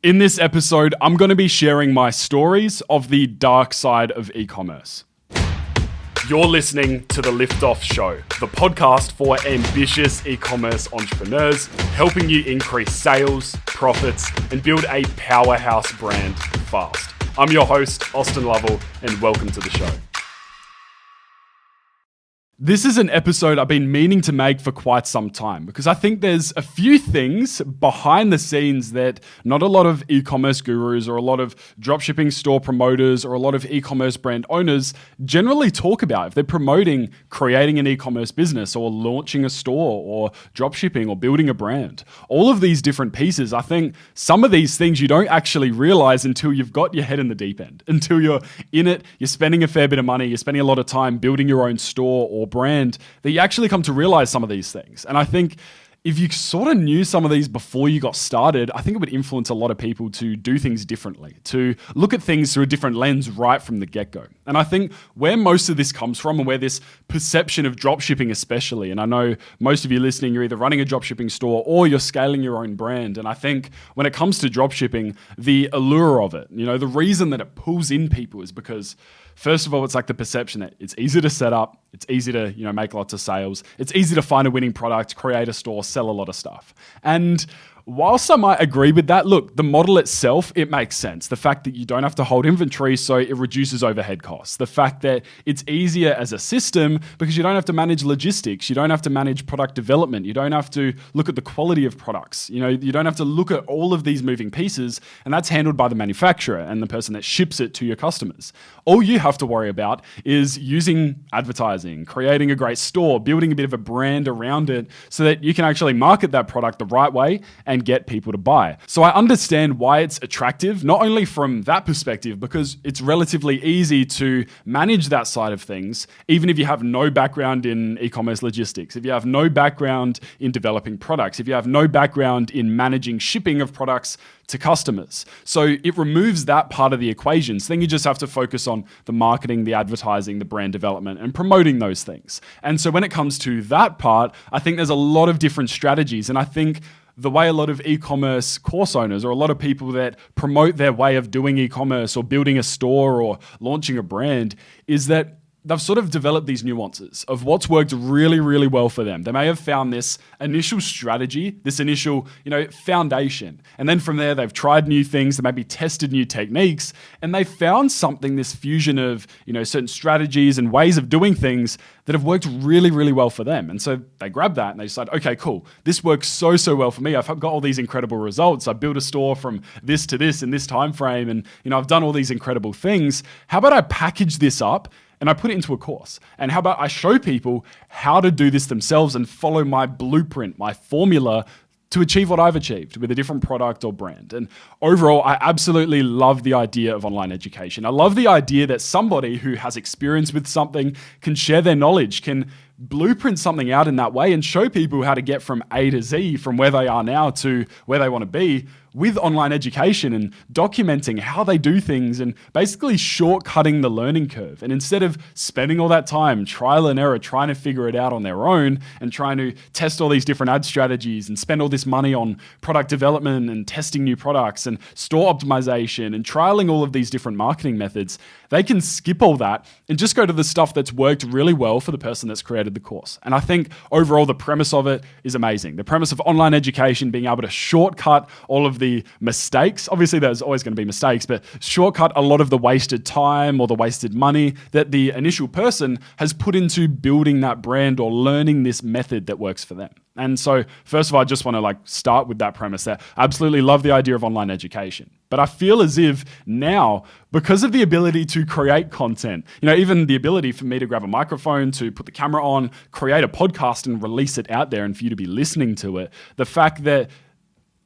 In this episode, I'm going to be sharing my stories of the dark side of e-commerce. You're listening to The Liftoff Show, the podcast for ambitious e-commerce entrepreneurs, helping you increase sales, profits, and build a powerhouse brand fast. I'm your host, Austin Lovell, and welcome to the show. This is an episode I've been meaning to make for quite some time because I think there's a few things behind the scenes that not a lot of e-commerce gurus or a lot of dropshipping store promoters or a lot of e-commerce brand owners generally talk about if they're promoting creating an e-commerce business or launching a store or dropshipping or building a brand. All of these different pieces, I think some of these things you don't actually realize until you've got your head in the deep end, until you're in it, you're spending a fair bit of money, you're spending a lot of time building your own store or brand, that you actually come to realize some of these things. And I think if you sort of knew some of these before you got started, I think it would influence a lot of people to do things differently, to look at things through a different lens right from the get-go. And I think where most of this comes from and where this perception of dropshipping especially, and I know most of you listening, you're either running a dropshipping store or you're scaling your own brand. And I think when it comes to dropshipping, the allure of it, the reason that it pulls in people is because first of all, it's like the perception that it's easy to set up, it's easy to, make lots of sales, it's easy to find a winning product, create a store, sell a lot of stuff. And whilst I might agree with that, look, the model itself, it makes sense. The fact that you don't have to hold inventory, so it reduces overhead costs. The fact that it's easier as a system because you don't have to manage logistics. You don't have to manage product development. You don't have to look at the quality of products. You don't have to look at all of these moving pieces, and that's handled by the manufacturer and the person that ships it to your customers. All you have to worry about is using advertising, creating a great store, building a bit of a brand around it so that you can actually market that product the right way and get people to buy. So I understand why it's attractive, not only from that perspective, because it's relatively easy to manage that side of things, even if you have no background in e-commerce logistics, if you have no background in developing products, if you have no background in managing shipping of products to customers. So it removes that part of the equation. So then you just have to focus on the marketing, the advertising, the brand development, and promoting those things. And so when it comes to that part, I think there's a lot of different strategies. And I think the way a lot of e-commerce course owners or a lot of people that promote their way of doing e-commerce or building a store or launching a brand is that they've sort of developed these nuances of what's worked really, really well for them. They may have found this initial strategy, this initial, foundation. And then from there, they've tried new things, they maybe tested new techniques, and they found something, this fusion of, certain strategies and ways of doing things that have worked really, really well for them. And so they grab that and they decide, okay, cool, this works so well for me. I've got all these incredible results. I built a store from this to this in this time frame, and I've done all these incredible things. How about I package this up and I put it into a course? And how about I show people how to do this themselves and follow my blueprint, my formula to achieve what I've achieved with a different product or brand. And overall, I absolutely love the idea of online education. I love the idea that somebody who has experience with something can share their knowledge, can blueprint something out in that way and show people how to get from A to Z, from where they are now to where they want to be, with online education and documenting how they do things and basically shortcutting the learning curve. And instead of spending all that time, trial and error, trying to figure it out on their own and trying to test all these different ad strategies and spend all this money on product development and testing new products and store optimization and trialing all of these different marketing methods, they can skip all that and just go to the stuff that's worked really well for the person that's created the course. And I think overall the premise of it is amazing. The premise of online education, being able to shortcut all of the mistakes. Obviously, there's always going to be mistakes, but shortcut a lot of the wasted time or the wasted money that the initial person has put into building that brand or learning this method that works for them. And so, first of all, I just want to start with that premise that I absolutely love the idea of online education. But I feel as if now, because of the ability to create content, even the ability for me to grab a microphone, to put the camera on, create a podcast and release it out there and for you to be listening to it, the fact that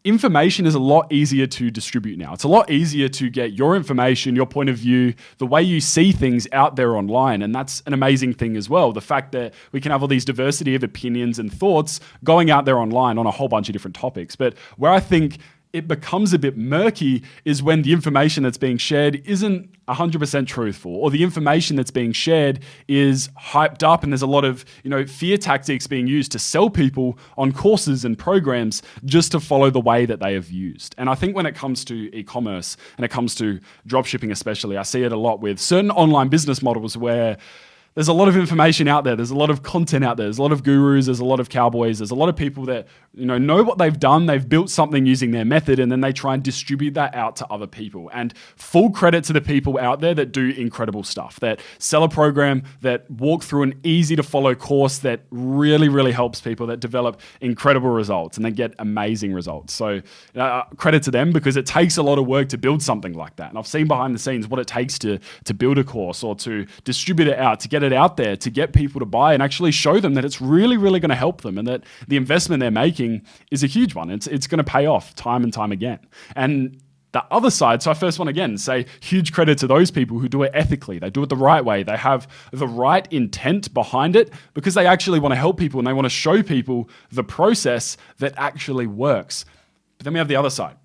information is a lot easier to distribute now. It's a lot easier to get your information, your point of view, the way you see things out there online. And that's an amazing thing as well. The fact that we can have all these diversity of opinions and thoughts going out there online on a whole bunch of different topics. But where I think it becomes a bit murky is when the information that's being shared isn't 100% truthful, or the information that's being shared is hyped up and there's a lot of, fear tactics being used to sell people on courses and programs just to follow the way that they have used. And I think when it comes to e-commerce and it comes to dropshipping especially, I see it a lot with certain online business models where there's a lot of information out there. There's a lot of content out there. There's a lot of gurus. There's a lot of cowboys. There's a lot of people that know what they've done. They've built something using their method, and then they try and distribute that out to other people. And full credit to the people out there that do incredible stuff, that sell a program, that walk through an easy to follow course that really, really helps people, that develop incredible results and they get amazing results. So credit to them, because it takes a lot of work to build something like that. And I've seen behind the scenes what it takes to build a course or to distribute it out, to get it out there, to get people to buy and actually show them that it's really, really going to help them and that the investment they're making is a huge one. It's going to pay off time and time again. And the other side, so I first want to again say huge credit to those people who do it ethically. They do it the right way. They have the right intent behind it because they actually want to help people and they want to show people the process that actually works. But then we have the other side.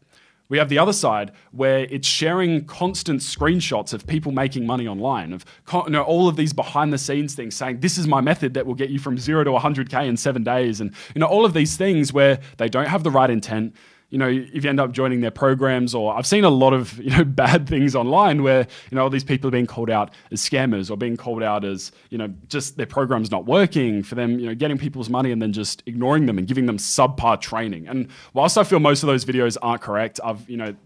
We have the other side where it's sharing constant screenshots of people making money online, of all of these behind the scenes things saying, this is my method that will get you from 0 to 100K in 7 days. And all of these things where they don't have the right intent. If you end up joining their programs, or I've seen a lot of, bad things online where, all these people are being called out as scammers or being called out as, just their program's not working for them, getting people's money and then just ignoring them and giving them subpar training. And whilst I feel most of those videos aren't correct,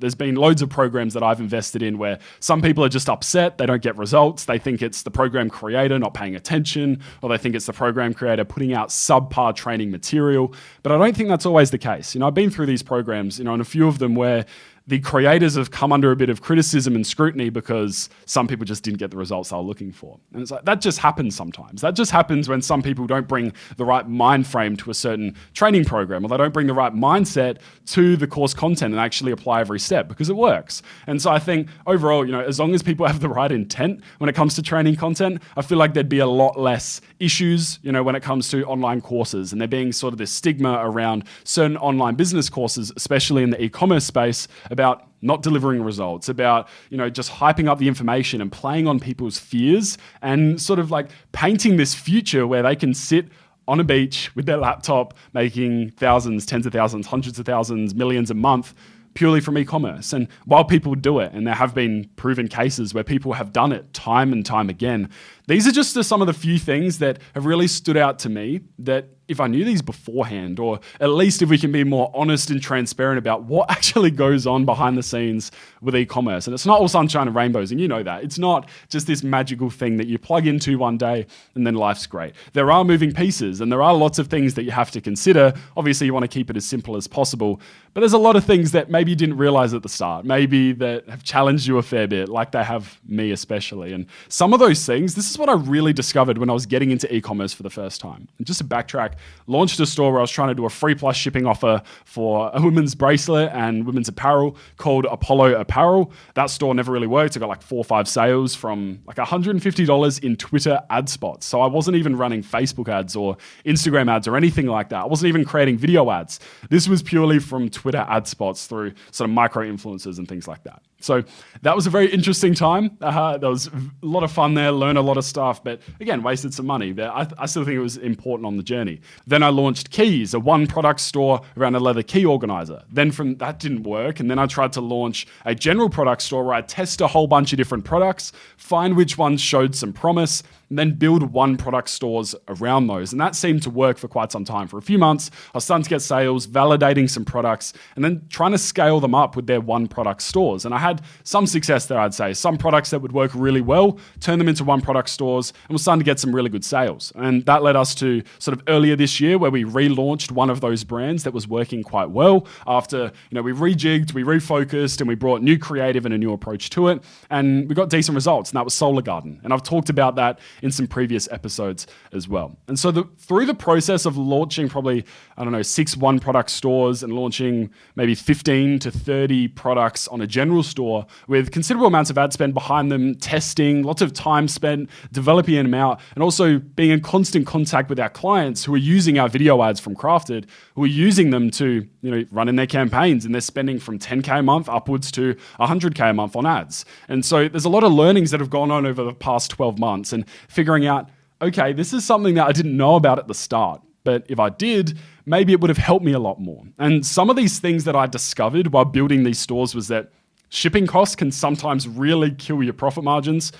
there's been loads of programs that I've invested in where some people are just upset, they don't get results, they think it's the program creator not paying attention, or they think it's the program creator putting out subpar training material. But I don't think that's always the case. I've been through these programs, and a few of them where the creators have come under a bit of criticism and scrutiny because some people just didn't get the results they were looking for. And it's like, that just happens sometimes. That just happens when some people don't bring the right mind frame to a certain training program, or they don't bring the right mindset to the course content and actually apply every step because it works. And so I think overall, as long as people have the right intent when it comes to training content, I feel like there'd be a lot less issues, when it comes to online courses, and there being sort of this stigma around certain online business courses, especially in the e-commerce space, about not delivering results, about, just hyping up the information and playing on people's fears and sort of like painting this future where they can sit on a beach with their laptop making thousands, tens of thousands, hundreds of thousands, millions a month purely from e-commerce. And while people do it, and there have been proven cases where people have done it time and time again, these are just some of the few things that have really stood out to me that if I knew these beforehand, or at least if we can be more honest and transparent about what actually goes on behind the scenes with e-commerce. And it's not all sunshine and rainbows, and you know that. It's not just this magical thing that you plug into one day and then life's great. There are moving pieces and there are lots of things that you have to consider. Obviously, you want to keep it as simple as possible, but there's a lot of things that maybe you didn't realize at the start, maybe that have challenged you a fair bit, like they have me especially. And some of those things, this is what I really discovered when I was getting into e-commerce for the first time. And just to backtrack, launched a store where I was trying to do a free plus shipping offer for a women's bracelet and women's apparel called Apollo Apparel. That store never really worked. I got like 4 or 5 sales from like $150 in Twitter ad spots. So I wasn't even running Facebook ads or Instagram ads or anything like that. I wasn't even creating video ads. This was purely from Twitter ad spots through sort of micro influencers and things like that. So that was a very interesting time. There was a lot of fun there, learned a lot of stuff, but again, wasted some money. But I still think it was important on the journey. Then I launched Keys, a one product store around a leather key organizer. Then from that didn't work. And then I tried to launch a general product store where I test a whole bunch of different products, find which ones showed some promise, and then build one product stores around those. And that seemed to work for quite some time. For a few months, I was starting to get sales, validating some products, and then trying to scale them up with their one product stores. And I had some success there, I'd say. Some products that would work really well, turn them into one product stores, and we're starting to get some really good sales. And that led us to sort of earlier this year where we relaunched one of those brands that was working quite well after, we rejigged, we refocused, and we brought new creative and a new approach to it. And we got decent results, and that was Solar Garden. And I've talked about that in some previous episodes as well. And so through the process of launching probably, 6 one product stores and launching maybe 15 to 30 products on a general store with considerable amounts of ad spend behind them, testing, lots of time spent developing them out, and also being in constant contact with our clients who are using our video ads from Crafted, who are using them to, run in their campaigns, and they're spending from 10K a month upwards to 100K a month on ads. And so there's a lot of learnings that have gone on over the past 12 months and figuring out, okay, this is something that I didn't know about at the start, but if I did, maybe it would have helped me a lot more. And some of these things that I discovered while building these stores was that shipping costs can sometimes really kill your profit margins.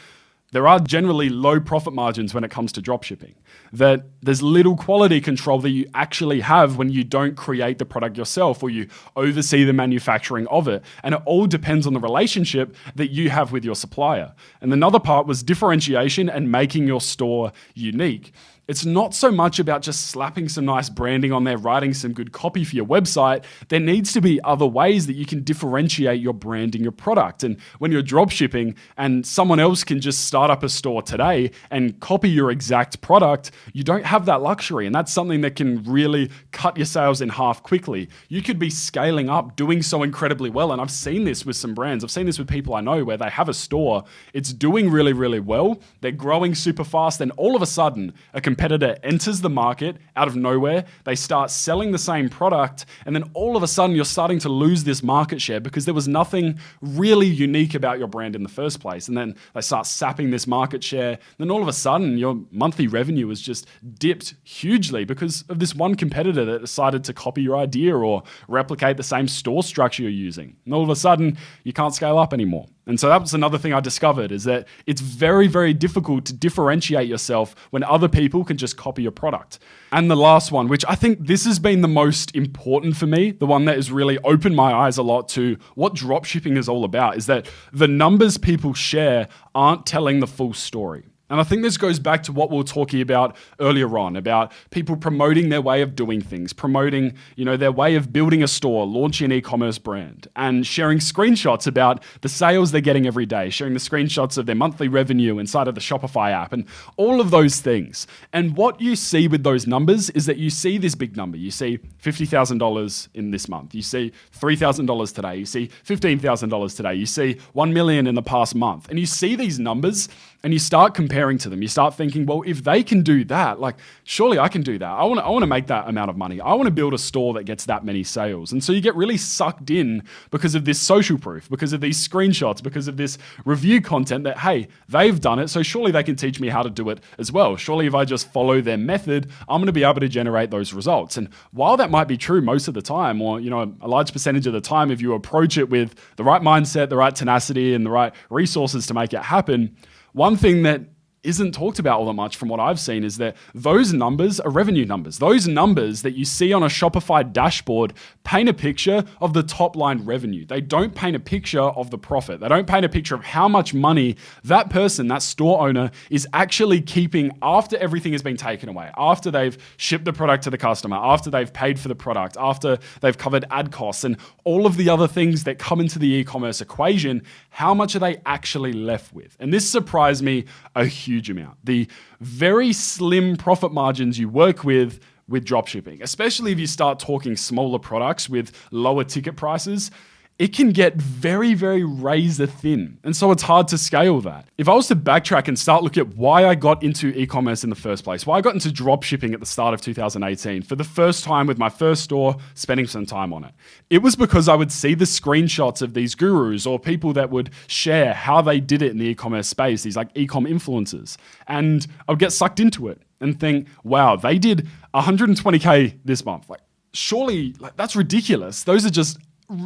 There are generally low profit margins when it comes to dropshipping. That there's little quality control that you actually have when you don't create the product yourself or you oversee the manufacturing of it. And it all depends on the relationship that you have with your supplier. And another part was differentiation and making your store unique. It's not so much about just slapping some nice branding on there, writing some good copy for your website. There needs to be other ways that you can differentiate your brand and your product. And when you're drop shipping and someone else can just start up a store today and copy your exact product, you don't have that luxury. And that's something that can really cut your sales in half quickly. You could be scaling up, doing so incredibly well. And I've seen this with some brands. I've seen this with people I know where they have a store. It's doing really, really well. They're growing super fast. And all of a sudden, a competitor enters the market out of nowhere. They start selling the same product, and then all of a sudden you're starting to lose this market share because there was nothing really unique about your brand in the first place. And then they start sapping this market share. Then all of a sudden your monthly revenue has just dipped hugely because of this one competitor that decided to copy your idea or replicate the same store structure you're using. And all of a sudden you can't scale up anymore. And so that was another thing I discovered, is that it's very, very difficult to differentiate yourself when other people can just copy your product. And the last one, which I think this has been the most important for me, the one that has really opened my eyes a lot to what dropshipping is all about, is that the numbers people share aren't telling the full story. And I think this goes back to what we were talking about earlier on, about people promoting their way of doing things, promoting, their way of building a store, launching an e-commerce brand, and sharing screenshots about the sales they're getting every day, sharing the screenshots of their monthly revenue inside of the Shopify app, and all of those things. And what you see with those numbers is that you see this big number. You see $50,000 in this month. You see $3,000 today. You see $15,000 today. You see $1 million in the past month. And you see these numbers and you start comparing to them. You start thinking, well, if they can do that, surely I can do that. I want to make that amount of money. I want to build a store that gets that many sales. And so you get really sucked in because of this social proof, because of these screenshots, because of this review content that, hey, they've done it, so surely they can teach me how to do it as well. Surely if I just follow their method, I'm going to be able to generate those results. And while that might be true most of the time, or a large percentage of the time, if you approach it with the right mindset, the right tenacity, and the right resources to make it happen, one thing that isn't talked about all that much from what I've seen is that those numbers are revenue numbers. Those numbers that you see on a Shopify dashboard paint a picture of the top line revenue. They don't paint a picture of the profit. They don't paint a picture of how much money that person, that store owner, is actually keeping after everything has been taken away, after they've shipped the product to the customer, after they've paid for the product, after they've covered ad costs and all of the other things that come into the e-commerce equation. How much are they actually left with? And this surprised me a huge amount. The very slim profit margins you work with dropshipping, especially if you start talking smaller products with lower ticket prices, it can get very, very razor thin. And so it's hard to scale that. If I was to backtrack and start looking at why I got into e-commerce in the first place, why I got into dropshipping at the start of 2018, for the first time with my first store, spending some time on it, it was because I would see the screenshots of these gurus or people that would share how they did it in the e-commerce space, these e-com influencers. And I would get sucked into it and think, wow, they did 120K this month. Surely, that's ridiculous. Those are just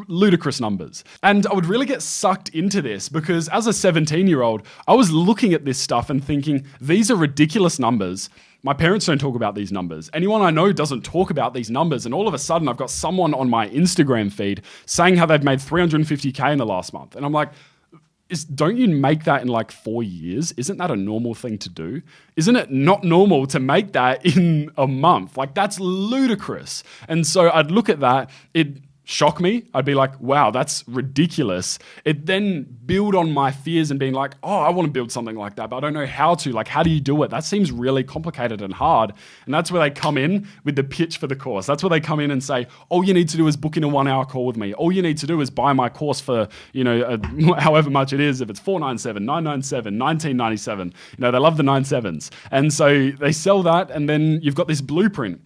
ludicrous numbers. And I would really get sucked into this because as a 17-year-old, I was looking at this stuff and thinking, these are ridiculous numbers. My parents don't talk about these numbers. Anyone I know doesn't talk about these numbers. And all of a sudden, I've got someone on my Instagram feed saying how they've made 350K in the last month. And I'm like, don't you make that in 4 years? Isn't that a normal thing to do? Isn't it not normal to make that in a month? That's ludicrous. And so I'd look at that. shock me. I'd be like, wow, that's ridiculous. It then build on my fears and being like, oh, I want to build something like that, but I don't know how to. Like, how do you do it? That seems really complicated and hard. And that's where they come in with the pitch for the course. That's where they come in and say, all you need to do is book in a 1 hour call with me. All you need to do is buy my course for, however much it is. If it's $497, $997, $1997, they love the 97s. And so they sell that, and then you've got this blueprint.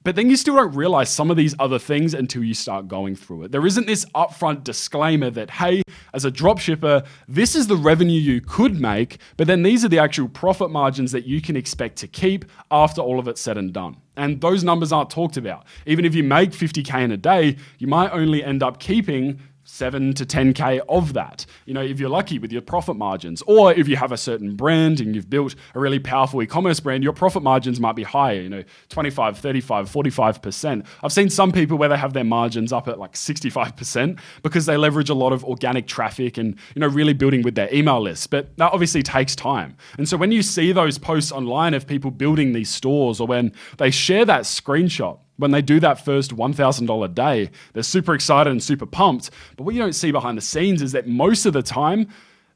But then you still don't realize some of these other things until you start going through it. There isn't this upfront disclaimer that, hey, as a dropshipper, this is the revenue you could make, but then these are the actual profit margins that you can expect to keep after all of it's said and done. And those numbers aren't talked about. Even if you make 50K in a day, you might only end up keeping 7 to 10K of that, if you're lucky with your profit margins. Or if you have a certain brand and you've built a really powerful e-commerce brand, your profit margins might be higher, 25, 35, 45%. I've seen some people where they have their margins up at like 65% because they leverage a lot of organic traffic and, really building with their email list. But that obviously takes time. And so when you see those posts online of people building these stores, or when they share that screenshot, when they do that first $1,000 day, they're super excited and super pumped. But what you don't see behind the scenes is that most of the time,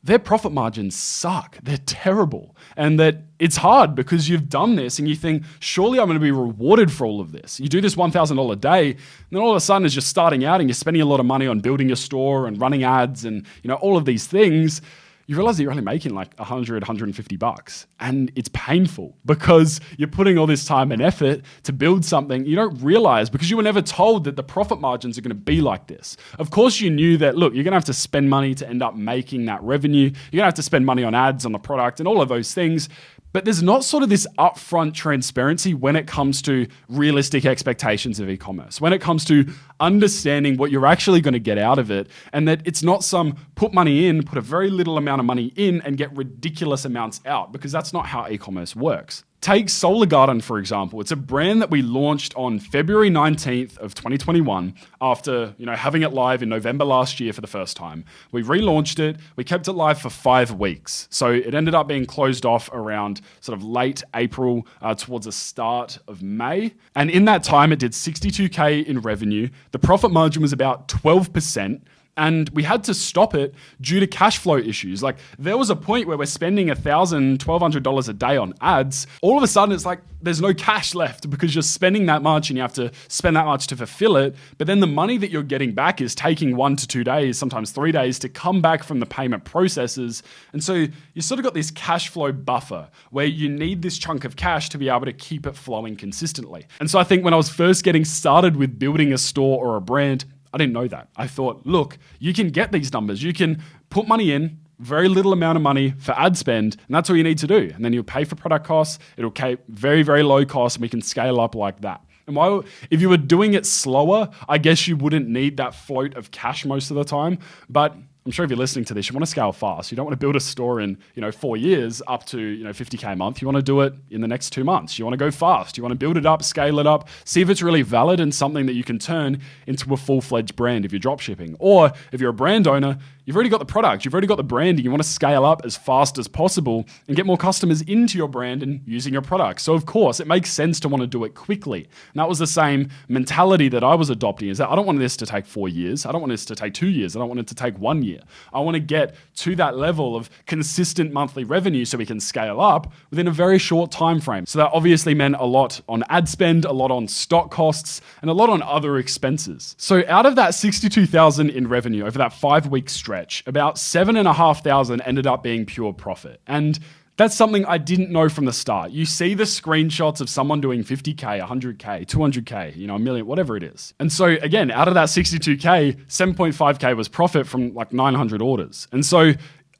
their profit margins suck. They're terrible. And that it's hard because you've done this and you think, surely I'm going to be rewarded for all of this. You do this $1,000 day, and then all of a sudden, as you're starting out and you're spending a lot of money on building your store and running ads and all of these things, you realize that you're only making like $100, $150. And it's painful because you're putting all this time and effort to build something you don't realize because you were never told that the profit margins are going to be like this. Of course, you knew that, look, you're going to have to spend money to end up making that revenue. You're going to have to spend money on ads on the product and all of those things. But there's not sort of this upfront transparency when it comes to realistic expectations of e-commerce, when it comes to understanding what you're actually going to get out of it, and that it's not some put money in, put a very little amount of money in and get ridiculous amounts out, because that's not how e-commerce works. Take Solar Garden, for example. It's a brand that we launched on February 19th of 2021 after, having it live in November last year for the first time. We relaunched it. We kept it live for 5 weeks. So it ended up being closed off around sort of late April towards the start of May. And in that time, it did 62K in revenue. The profit margin was about 12%. And we had to stop it due to cash flow issues. Like, there was a point where we're spending $1,000, $1,200 a day on ads. All of a sudden, it's like there's no cash left because you're spending that much and you have to spend that much to fulfill it. But then the money that you're getting back is taking 1 to 2 days, sometimes 3 days to come back from the payment processes. And so you sort of got this cash flow buffer where you need this chunk of cash to be able to keep it flowing consistently. And so I think when I was first getting started with building a store or a brand, I didn't know that. I thought, look, you can get these numbers. You can put money in, very little amount of money for ad spend, and that's all you need to do. And then you'll pay for product costs. It'll pay very, very low cost, and we can scale up like that. And while, if you were doing it slower, I guess you wouldn't need that float of cash most of the time. But I'm sure if you're listening to this, you want to scale fast. You don't want to build a store in 4 years up to 50K a month. You want to do it in the next 2 months. You want to go fast. You want to build it up, scale it up, see if it's really valid and something that you can turn into a full-fledged brand if you're dropshipping. Or if you're a brand owner, you've already got the product, you've already got the branding. You want to scale up as fast as possible and get more customers into your brand and using your product. So of course, it makes sense to want to do it quickly. And that was the same mentality that I was adopting, is that I don't want this to take 4 years. I don't want this to take 2 years. I don't want it to take 1 year. I want to get to that level of consistent monthly revenue so we can scale up within a very short time frame. So that obviously meant a lot on ad spend, a lot on stock costs, and a lot on other expenses. So out of that 62,000 in revenue over that 5-week stretch, about 7,500 ended up being pure profit. And that's something I didn't know from the start. You see the screenshots of someone doing 50K, 100K, 200K, a million, whatever it is. And so again, out of that 62K, 7.5K was profit from like 900 orders. And so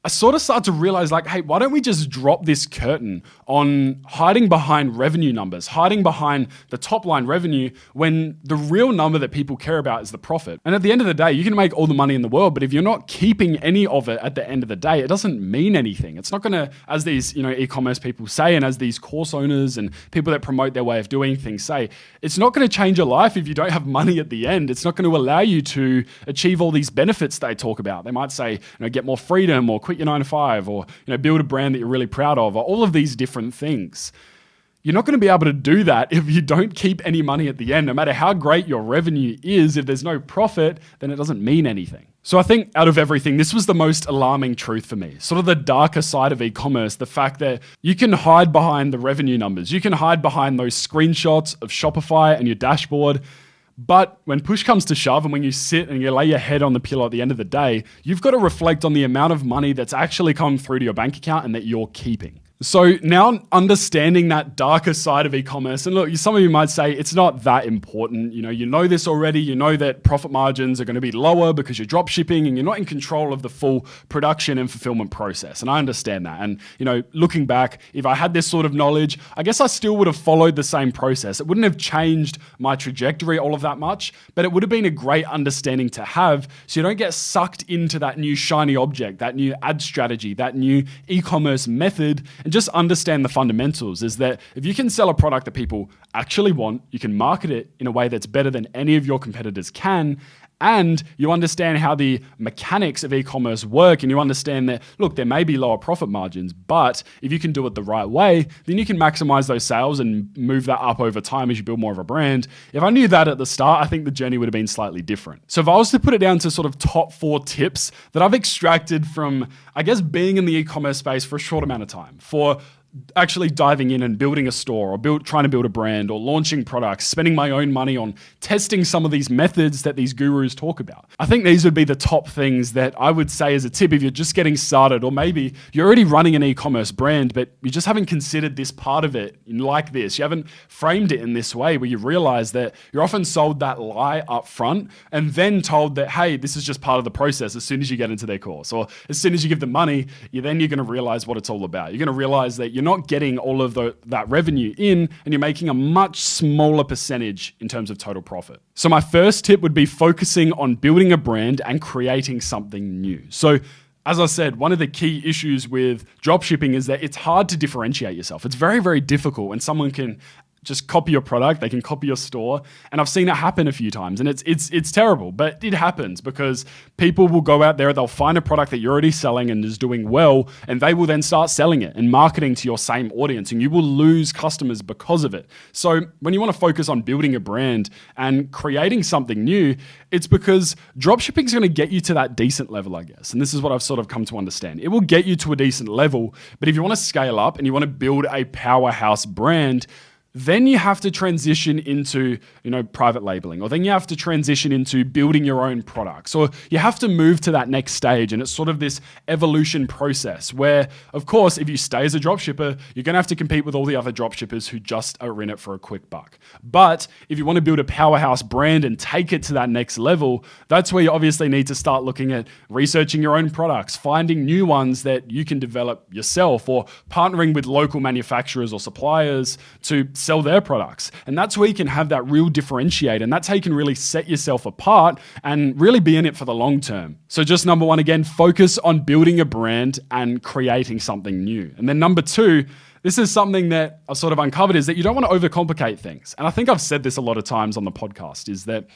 I sort of started to realize, like, hey, why don't we just drop this curtain on hiding behind revenue numbers, hiding behind the top line revenue, when the real number that people care about is the profit. And at the end of the day, you can make all the money in the world, but if you're not keeping any of it at the end of the day, it doesn't mean anything. It's not going to, as these e-commerce people say, and as these course owners and people that promote their way of doing things say, it's not going to change your life if you don't have money at the end. It's not going to allow you to achieve all these benefits they talk about. They might say, get more freedom, or quit your 9 to 5, or build a brand that you're really proud of, or all of these different things. you're not going to be able to do that if you don't keep any money at the end. No matter how great your revenue is, if there's no profit, then it doesn't mean anything. So I think out of everything, this was the most alarming truth for me. Sort of the darker side of e-commerce, the fact that you can hide behind the revenue numbers. You can hide behind those screenshots of Shopify and your dashboard. But when push comes to shove and when you sit and you lay your head on the pillow at the end of the day, you've got to reflect on the amount of money that's actually come through to your bank account and that you're keeping. So now understanding that darker side of e-commerce, and look, some of you might say it's not that important. You know this already. You know that profit margins are going to be lower because you're drop shipping and you're not in control of the full production and fulfillment process. And I understand that. And, looking back, if I had this sort of knowledge, I guess I still would have followed the same process. It wouldn't have changed my trajectory all of that much, but it would have been a great understanding to have so you don't get sucked into that new shiny object, that new ad strategy, that new e-commerce method. And just understand the fundamentals is that if you can sell a product that people actually want, you can market it in a way that's better than any of your competitors can, and you understand how the mechanics of e-commerce work, and you understand that, look, there may be lower profit margins, but if you can do it the right way, then you can maximize those sales and move that up over time as you build more of a brand. If I knew that at the start, I think the journey would have been slightly different. So if I was to put it down to sort of top 4 tips that I've extracted from, I guess, being in the e-commerce space for a short amount of time, for actually diving in and building a store or trying to build a brand or launching products, spending my own money on testing some of these methods that these gurus talk about. I think these would be the top things that I would say as a tip if you're just getting started, or maybe you're already running an e-commerce brand, but you just haven't considered this part of it like this. You haven't framed it in this way where you realize that you're often sold that lie up front and then told that, hey, this is just part of the process as soon as you get into their course. Or as soon as you give them money, you're going to realize what it's all about. You're going to realize that you're not getting all of that revenue in, and you're making a much smaller percentage in terms of total profit. So my first tip would be focusing on building a brand and creating something new. So as I said, one of the key issues with dropshipping is that it's hard to differentiate yourself. It's very, very difficult when someone can just copy your product, they can copy your store. And I've seen it happen a few times, and it's terrible, but it happens because people will go out there, they'll find a product that you're already selling and is doing well, and they will then start selling it and marketing to your same audience, and you will lose customers because of it. So when you want to focus on building a brand and creating something new, it's because dropshipping is going to get you to that decent level, I guess. And this is what I've sort of come to understand. It will get you to a decent level, but if you want to scale up and you want to build a powerhouse brand, then you have to transition into, private labeling, or then you have to transition into building your own products, or you have to move to that next stage. And it's sort of this evolution process where, of course, if you stay as a dropshipper, you're going to have to compete with all the other dropshippers who just are in it for a quick buck. But if you want to build a powerhouse brand and take it to that next level, that's where you obviously need to start looking at researching your own products, finding new ones that you can develop yourself, or partnering with local manufacturers or suppliers to sell their products. And that's where you can have that real differentiator, and that's how you can really set yourself apart and really be in it for the long term. So just number 1, again, focus on building a brand and creating something new. And then number 2, this is something that I've sort of uncovered, is that you don't want to overcomplicate things. And I think I've said this a lot of times on the podcast, is that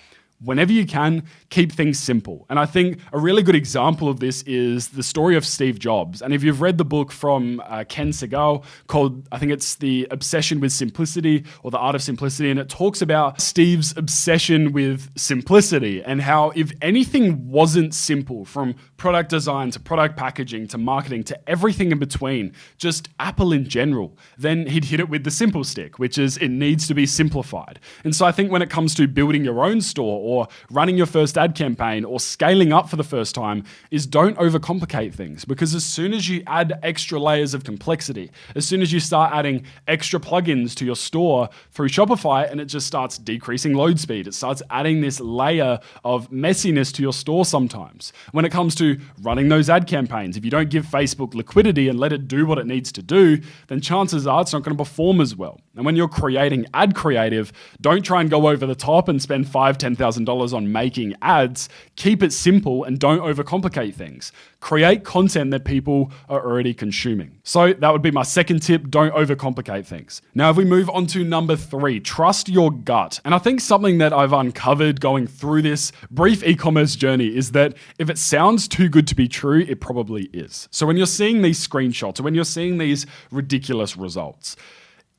whenever you can, keep things simple. And I think a really good example of this is the story of Steve Jobs. And if you've read the book from Ken Segall called, I think it's The Obsession with Simplicity, or The Art of Simplicity, and it talks about Steve's obsession with simplicity and how if anything wasn't simple, from product design to product packaging to marketing to everything in between, just Apple in general, then he'd hit it with the simple stick, which is it needs to be simplified. And so I think when it comes to building your own store, or running your first ad campaign, or scaling up for the first time, is don't overcomplicate things. Because as soon as you add extra layers of complexity, as soon as you start adding extra plugins to your store through Shopify, and it just starts decreasing load speed, it starts adding this layer of messiness to your store sometimes. When it comes to running those ad campaigns, if you don't give Facebook liquidity and let it do what it needs to do, then chances are it's not going to perform as well. And when you're creating ad creative, don't try and go over the top and spend $5,000, $10,000 on making ads. Keep it simple and don't overcomplicate things. Create content that people are already consuming. So that would be my second tip. Don't overcomplicate things. Now, if we move on to number 3, trust your gut. And I think something that I've uncovered going through this brief e-commerce journey is that if it sounds too good to be true, it probably is. So when you're seeing these screenshots, or when you're seeing these ridiculous results,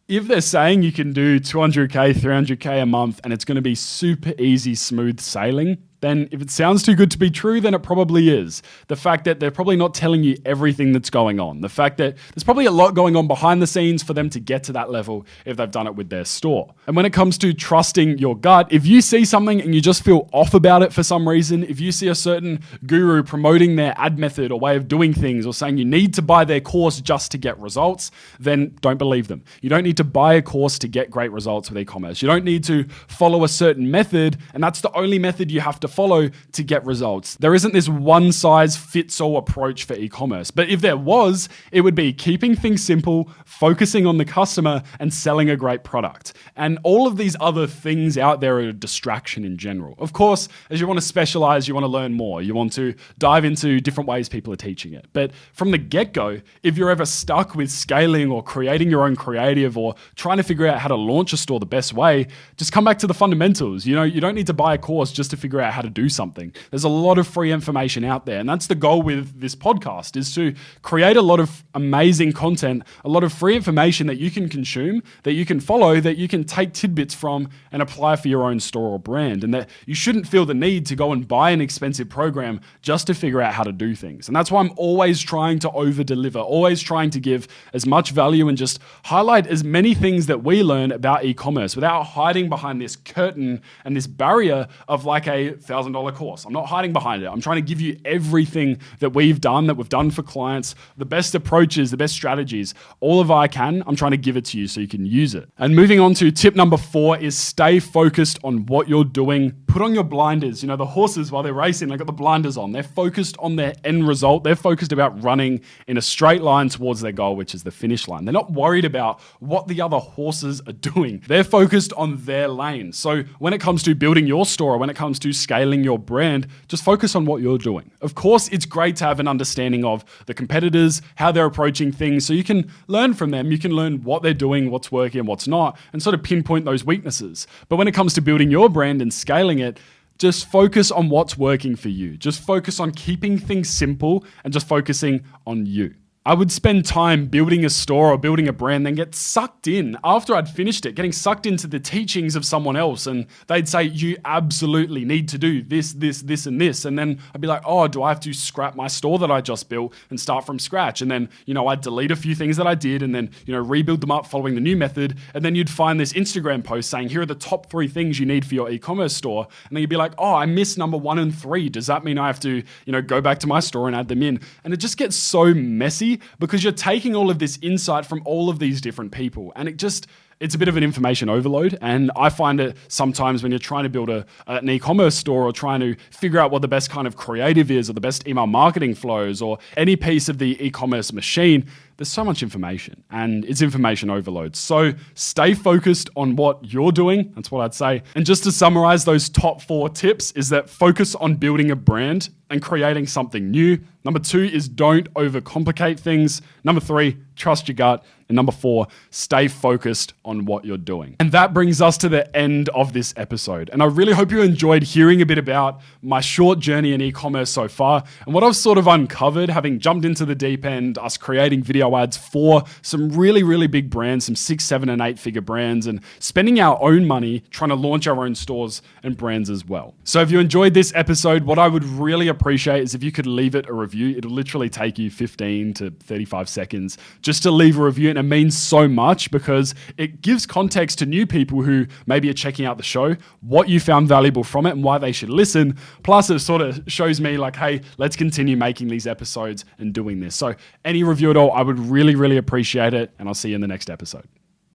If they're saying you can do 200K, 300K a month and it's going to be super easy, smooth sailing, then if it sounds too good to be true, then it probably is. The fact that they're probably not telling you everything that's going on. The fact that there's probably a lot going on behind the scenes for them to get to that level if they've done it with their store. And when it comes to trusting your gut, if you see something and you just feel off about it for some reason, if you see a certain guru promoting their ad method or way of doing things or saying you need to buy their course just to get results, then don't believe them. You don't need to buy a course to get great results with e-commerce. You don't need to follow a certain method, and that's the only method you have to follow to get results. There isn't this one size fits all approach for e-commerce. But if there was, it would be keeping things simple, focusing on the customer, and selling a great product. And all of these other things out there are a distraction in general. Of course, as you want to specialize, you want to learn more. You want to dive into different ways people are teaching it. But from the get-go, if you're ever stuck with scaling or creating your own creative or trying to figure out how to launch a store the best way, just come back to the fundamentals. You don't need to buy a course just to figure out how to do something. There's a lot of free information out there. And that's the goal with this podcast, is to create a lot of amazing content, a lot of free information that you can consume, that you can follow, that you can take tidbits from and apply for your own store or brand. And that you shouldn't feel the need to go and buy an expensive program just to figure out how to do things. And that's why I'm always trying to over deliver, always trying to give as much value and just highlight as many things that we learn about e-commerce without hiding behind this curtain and this barrier of like a $1,000 course. I'm not hiding behind it. I'm trying to give you everything that we've done for clients, the best approaches, the best strategies, all of I can. I'm trying to give it to you so you can use it. And moving on to tip number 4 is stay focused on what you're doing. Put on your blinders. The horses, while they're racing, they've got the blinders on. They're focused on their end result. They're focused about running in a straight line towards their goal, which is the finish line. They're not worried about what the other horses are doing. They're focused on their lane. So when it comes to building your store, when it comes to scaling your brand, just focus on what you're doing. Of course, it's great to have an understanding of the competitors, how they're approaching things, so you can learn from them. You can learn what they're doing, what's working, what's not, and sort of pinpoint those weaknesses. But when it comes to building your brand and scaling it, just focus on what's working for you. Just focus on keeping things simple and just focusing on you. I would spend time building a store or building a brand, then get sucked in after I'd finished it, getting sucked into the teachings of someone else. And they'd say, you absolutely need to do this, this, this, and this. And then I'd be like, oh, do I have to scrap my store that I just built and start from scratch? And then, I'd delete a few things that I did and then, rebuild them up following the new method. And then you'd find this Instagram post saying, here are the top 3 things you need for your e-commerce store. And then you'd be like, oh, I missed number 1 and 3. Does that mean I have to, go back to my store and add them in? And it just gets so messy, because you're taking all of this insight from all of these different people, and it's a bit of an information overload. And I find it sometimes when you're trying to build an e-commerce store or trying to figure out what the best kind of creative is or the best email marketing flows or any piece of the e-commerce machine, there's so much information and it's information overload. So stay focused on what you're doing. That's what I'd say. And just to summarize those top 4 tips is that focus on building a brand and creating something new. Number 2 is don't overcomplicate things. Number 3, trust your gut. And number 4, stay focused on what you're doing. And that brings us to the end of this episode. And I really hope you enjoyed hearing a bit about my short journey in e-commerce so far and what I've sort of uncovered, having jumped into the deep end, us creating video ads for some really, really big brands, some 6, 7, and 8-figure brands, and spending our own money trying to launch our own stores and brands as well. So if you enjoyed this episode, what I would really appreciate is if you could leave it a review. It'll literally take you 15 to 35 seconds just to leave a review. And it means so much because it gives context to new people who maybe are checking out the show, what you found valuable from it and why they should listen. Plus it sort of shows me like, hey, let's continue making these episodes and doing this. So any review at all, I would really, really appreciate it. And I'll see you in the next episode.